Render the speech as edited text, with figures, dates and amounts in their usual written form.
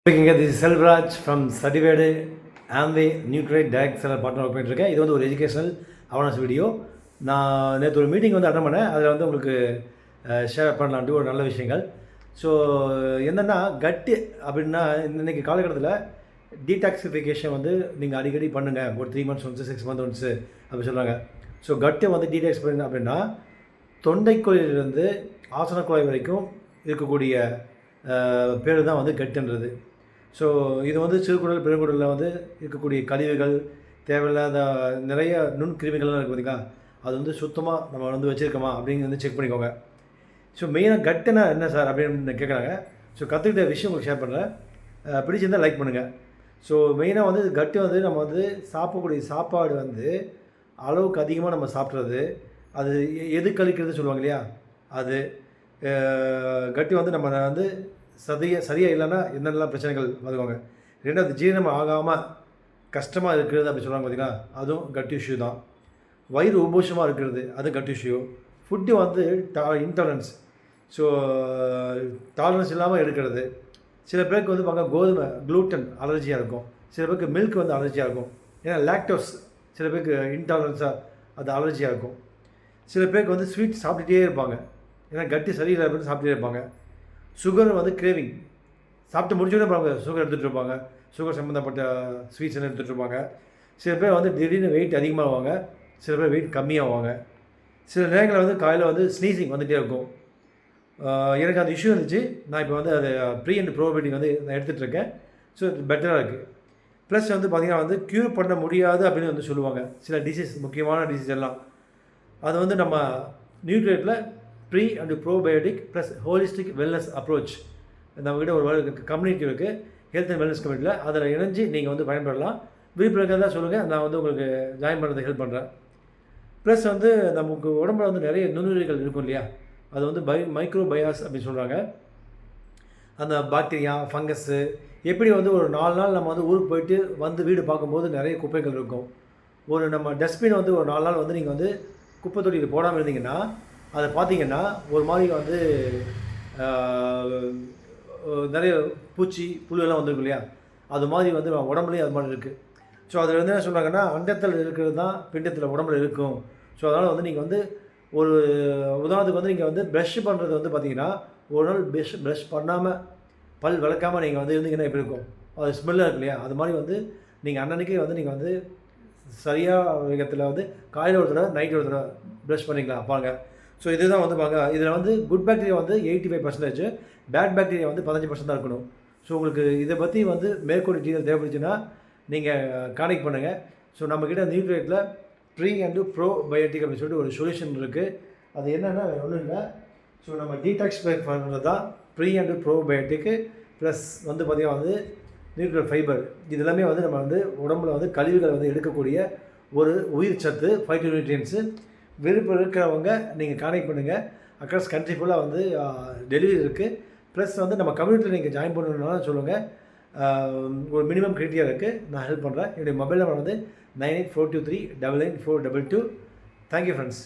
This is Selvraj from Certified Amway Nutrient Direct Seller Partner work பண்ணிட்டுருக்கேன். இது வந்து ஒரு எஜுகேஷனல் அவேர்னஸ் வீடியோ. நான் நேற்று ஒரு மீட்டிங் வந்து அட்டன் பண்ணேன். அதில் வந்து உங்களுக்கு ஷேர் பண்ணலான்ட்டு ஒரு நல்ல விஷயங்கள். ஸோ என்னென்னா கட்டு அப்படின்னா இன்றைக்கி காலகட்டத்தில் டீடாக்சிஃபிகேஷன் வந்து நீங்கள் அடிக்கடி பண்ணுங்கள். ஒரு 3 months ஒன்ஸு 6 months ஒன்ஸு அப்படி சொல்கிறாங்க. ஸோ கட்டை வந்து டீடாக்ஸ் பண்ண அப்படின்னா தொண்டைக்குழியிலிருந்து ஆசன குழாய் வரைக்கும் இருக்கக்கூடிய பேர் தான் வந்து கட்டுன்றது. ஸோ இது வந்து சிறுகுடல் பெருங்குடலில் வந்து இருக்கக்கூடிய கழிவுகள் தேவையில்லாத நிறைய நுண்கிருமிகள்லாம் இருக்குது பார்த்திங்களா, அது வந்து சுத்தமாக நம்ம வந்து வச்சுருக்கோமா அப்படின்னு வந்து செக் பண்ணிக்கோங்க. ஸோ மெயினாக கட்டுனா என்ன சார் அப்படின்னு கேட்குறாங்க. ஸோ கற்றுக்கிட்ட விஷயம் உங்களுக்கு ஷேர் பண்ணுறேன். பிடிச்சிருந்தால் லைக் பண்ணுங்கள். ஸோ மெயினாக வந்து கட்டு வந்து நம்ம வந்து சாப்பிடக்கூடிய சாப்பாடு வந்து அளவுக்கு அதிகமாக நம்ம சாப்பிட்றது, அது எது கழிக்கிறது சொல்லுவாங்க இல்லையா, அது கட்டி வந்து நம்ம வந்து சரியாக இல்லைன்னா என்னென்னலாம் பிரச்சனைகள் பார்த்துக்கோங்க. ரெண்டாவது ஜீரணம் ஆகாமல் கஷ்டமாக இருக்கிறது அப்படி சொல்லுவாங்க பார்த்திங்கன்னா, அதுவும் கட் இஷ்யூ தான். வயிறு உபோஷமாக இருக்கிறது அது கட் இஷ்யூ. ஃபுட்டு வந்து இன்டாலரன்ஸ், ஸோ டாலரன்ஸ் இல்லாமல் எடுக்கிறது. சில பேருக்கு வந்து பார்க்க கோதுமை க்ளூட்டன் அலர்ஜியாக இருக்கும், சில பேருக்கு மில்க் வந்து அலர்ஜியாக இருக்கும். ஏன்னா லாக்டோஸ் சில பேருக்கு இன்டாலரன்ஸாக அது அலர்ஜியாக இருக்கும். சில பேருக்கு வந்து ஸ்வீட் சாப்பிட்டுட்டே இருப்பாங்க, ஏன்னா கட்டி சரியில்லை அப்படின்னு சாப்பிட்டே இருப்பாங்க. சுகர் வந்து கிரேவிங், சாப்பிட்டு முடிச்சோடனே பாருங்க சுகர் எடுத்துகிட்டு இருப்பாங்க, சுகர் சம்மந்தப்பட்ட ஸ்வீட்ஸ் எல்லாம் எடுத்துகிட்டு இருப்பாங்க. சில பேர் வந்து திடீர்னு வெயிட் அதிகமாகுவாங்க, சில பேர் வெயிட் கம்மியாகுவாங்க. சில நேரங்களில் வந்து காலையில் வந்து ஸ்னீசிங் வந்துகிட்டே இருக்கும். எனக்கு அந்த இஷ்யூ இருந்துச்சு. நான் இப்போ வந்து அது ப்ரீ அண்ட் ப்ரோபயோட்டிக் வந்து நான் எடுத்துகிட்ருக்கேன். ஸோ இது பெட்டராக இருக்குது. ப்ளஸ் வந்து பார்த்திங்கன்னா வந்து க்யூர் பண்ண முடியாது அப்படின்னு வந்து சொல்லுவாங்க சில டிசீஸ், முக்கியமான டிசீஸ் எல்லாம். அது வந்து நம்ம நியூட்ரியேட்டில் pre and probiotic plus holistic wellness approach நம்மக்கிட்ட ஒரு கம்யூனிட்டி இருக்குது, ஹெல்த் அண்ட் வெல்னஸ் கம்யூனிட்டியில். அதில் இணைஞ்சு நீங்கள் வந்து பயன்படலாம். விருப்பம் இருக்கிறதா சொல்லுங்கள், நான் வந்து உங்களுக்கு ஜாயின் பண்ணுறதுக்கு ஹெல்ப் பண்ணுறேன். ப்ளஸ் வந்து நமக்கு உடம்புல வந்து நிறைய நுண்ணுயிர்கள் இருக்கும் இல்லையா, அது வந்து மைக்ரோபயாஸ் அப்படின்னு சொல்கிறாங்க. அந்த பாக்டீரியா ஃபங்கஸ்ஸு எப்படி வந்து ஒரு 4 நாள் நம்ம வந்து ஊருக்கு போயிட்டு வந்து வீடு பார்க்கும்போது நிறைய குப்பைகள் இருக்கும். ஒரு நம்ம டஸ்ட்பின் வந்து ஒரு 4 நாள் வந்து நீங்கள் வந்து குப்பை தொட்டியில் போடாமல் இருந்தீங்கன்னா அதை பார்த்தீங்கன்னா ஒரு மாதிரி வந்து நிறைய பூச்சி புழுவெல்லாம் வந்துருக்கும் இல்லையா, அது மாதிரி வந்து உடம்புலேயும் அது மாதிரி இருக்குது. ஸோ அதில் வந்து என்ன சொல்கிறாங்கன்னா, அண்டத்தில் இருக்கிறது தான் பிண்டத்தில் உடம்புல இருக்கும். ஸோ அதனால் வந்து நீங்கள் வந்து ஒரு உதாரணத்துக்கு வந்து நீங்கள் வந்து ப்ரஷ் பண்ணுறது வந்து பார்த்தீங்கன்னா, ஒரு நாள் ப்ரஷ் பண்ணாமல் பல் விளக்காமல் நீங்கள் வந்து இருந்தீங்கன்னா எப்படி இருக்கும், அது ஸ்மெல்லாக இருக்கு இல்லையா, அது மாதிரி வந்து நீங்கள் அன்னன்னைக்கே வந்து நீங்கள் வந்து சரியாக வேகத்தில் வந்து காலையில் ஒரு தடவை நைட் ஒரு தடவை ப்ரஷ் பண்ணிக்கலாம் பாருங்க. ஸோ இதுதான் வந்து பாருங்க, இதில் வந்து குட் பாக்டீரியா வந்து 85%, பேட் பாக்டீரியா வந்து 15% தான் இருக்கணும். ஸோ உங்களுக்கு இதை பற்றி வந்து மேற்கொண்டு டீட்டெயில் தேவைப்படுச்சுன்னா நீங்கள் கான்டெக்ட் பண்ணுங்கள். ஸோ நம்மக்கிட்ட நியூட்ரியேட்டில் ப்ரீ அண்டு ப்ரோபயோட்டிக் அப்படின்னு சொல்லிட்டு ஒரு சொல்யூஷன் இருக்குது. அது என்னென்னா ஒன்றும் இல்லை. ஸோ நம்ம டீடாக்ஸ் பண்ணுறது தான் ப்ரீ அண்டு ப்ரோபயோட்டிக்கு. ப்ளஸ் வந்து பார்த்திங்கன்னா வந்து நியூட்ரியல் ஃபைபர், இது எல்லாமே வந்து நம்ம வந்து உடம்புல வந்து கழிவுகளை வந்து எடுக்கக்கூடிய ஒரு உயிர் சத்து, ஃபைட்டோநியூட்ரியன்ஸு. விருப்பம் இருக்கிறவங்க நீங்கள் கான்டெக்ட் பண்ணுங்கள். அக்ராஸ் கண்ட்ரி ஃபுல்லாக வந்து டெலிவரி இருக்குது. ப்ளஸ் வந்து நம்ம கம்யூனிட்டியில் நீங்கள் ஜாயின் பண்ணணுன்னாலும் சொல்லுங்கள். ஒரு மினிமம் க்ரைட்டீரியா இருக்குது, நான் ஹெல்ப் பண்ணுறேன். என்னுடைய மொபைல் நம்பர் வந்து 9842399422. Thank you friends.